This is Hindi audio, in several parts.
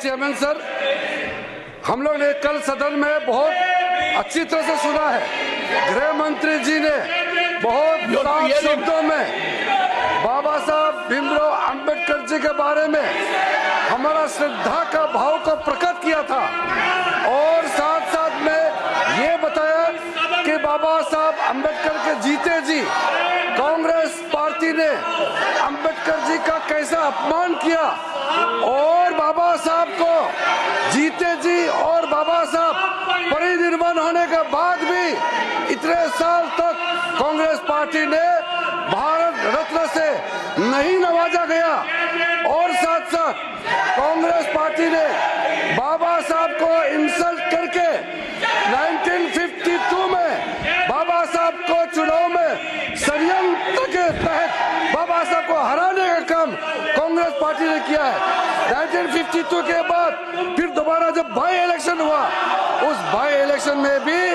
चेयरमैन सर, हम लोग ने कल सदन में बहुत अच्छी तरह से सुना है। गृह मंत्री जी ने बहुत साफ शब्दों में बाबा साहब भीमराव अंबेडकर जी के बारे में हमारा श्रद्धा का भाव को प्रकट किया था और साथ साथ में ये बताया कि बाबा साहब अंबेडकर के जीते जी कांग्रेस पार्टी ने अंबेडकर जी का कैसा अपमान किया और बाबा साहब को जीते जी और बाबा साहब परिनिर्वाण होने के बाद भी इतने साल तक कांग्रेस पार्टी ने भारत रत्न से नहीं नवाजा गया और साथ साथ कांग्रेस पार्टी ने बाबा साहब को इंसल्ट करके 1952 में बाबा साहब को चुनाव में षड्यंत्र के तहत बाबा साहब को हराने का काम कांग्रेस पार्टी ने किया है। 1952 के बाद फिर दोबारा जब बाई इलेक्शन हुआ, उस बाई इलेक्शन में भी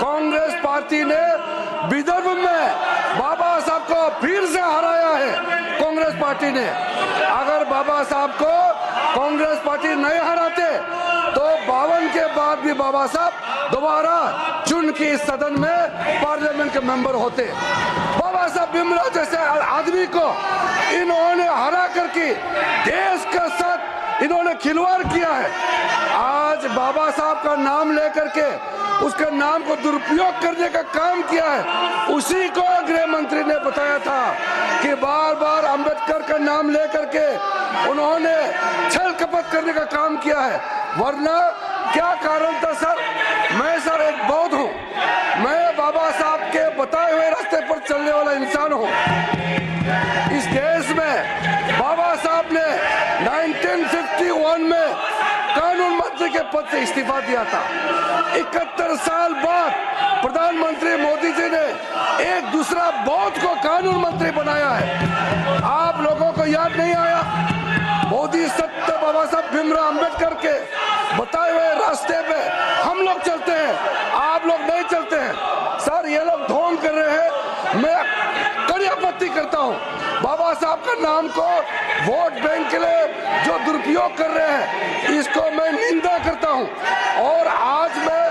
कांग्रेस पार्टी ने विदर्भ में बाबा साहब को फिर से हराया है। कांग्रेस पार्टी ने अगर बाबा साहब को कांग्रेस पार्टी नहीं हराते तो 52 के बाद भी बाबा साहब दोबारा चुन के इस सदन में पार्लियामेंट के मेंबर होते। बाबा साहब भीमराव जैसे आदमी को इन्होंने हरा करके देश के साथ इन्होंने खिलवाड़ किया है। आज बाबा साहब का नाम लेकर के उसके नाम को दुरुपयोग करने का काम किया है। उसी को गृह मंत्री ने बताया था कि बार बार अंबेडकर का नाम लेकर के उन्होंने छल कपट करने का काम किया है। वरना क्या कारण था सर? मैं सर एक बौद्ध हूँ, मैं बाबा साहब के बताए हुए रास्ते पर चलने वाला इंसान हूँ। इस देश में बाबा साहब ने 1951 में कानून मंत्री के पद से इस्तीफा दिया था। 71 साल बाद प्रधानमंत्री मोदी जी ने एक दूसरा बौद्ध को कानून मंत्री बनाया है। आप लोगों को याद नहीं आया? मोदी सत्य बाबा साहब भीमराव अंबेडकर के बताए हुए रास्ते पे हम लोग चलते हैं, आप लोग नहीं चलते हैं। सर ये लोग ढोंग कर रहे हैं, मैं कड़ी आपत्ति करता हूँ। बाबा साहब का नाम को वोट बैंक के लिए जो दुरुपयोग कर रहे हैं, इसको मैं निंदा करता हूँ। और आज मैं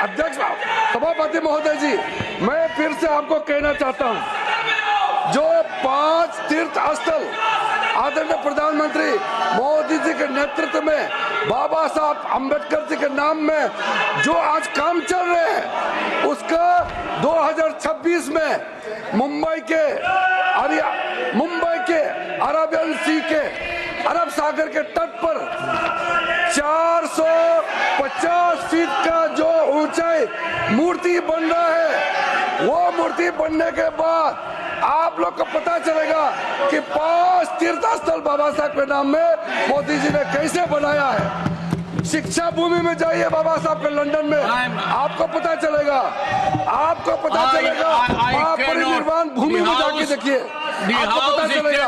अध्यक्ष सभापति महोदय जी, मैं फिर से आपको कहना चाहता हूँ, जो 5 तीर्थ स्थल आदरणीय प्रधानमंत्री मोदी जी के नेतृत्व में बाबा साहब अंबेडकर जी के नाम में जो आज काम चल रहे हैं, उसका 2026 में मुंबई के अरेबियन सी के अरब सागर के तट पर 450 फीट का जो ऊंचाई मूर्ति बन रहा है, वो मूर्ति बनने के बाद आप लोग को पता चलेगा कि 5 तीर्थ स्थल बाबा साहब के नाम में मोदी जी ने कैसे बनाया है। शिक्षा भूमि में जाइए बाबा साहब के लंदन में, आपको पता चलेगा, आपको पता चलेगा। आप परिनिर्वाण भूमि में जाके देखिए, आपको पता चलेगा।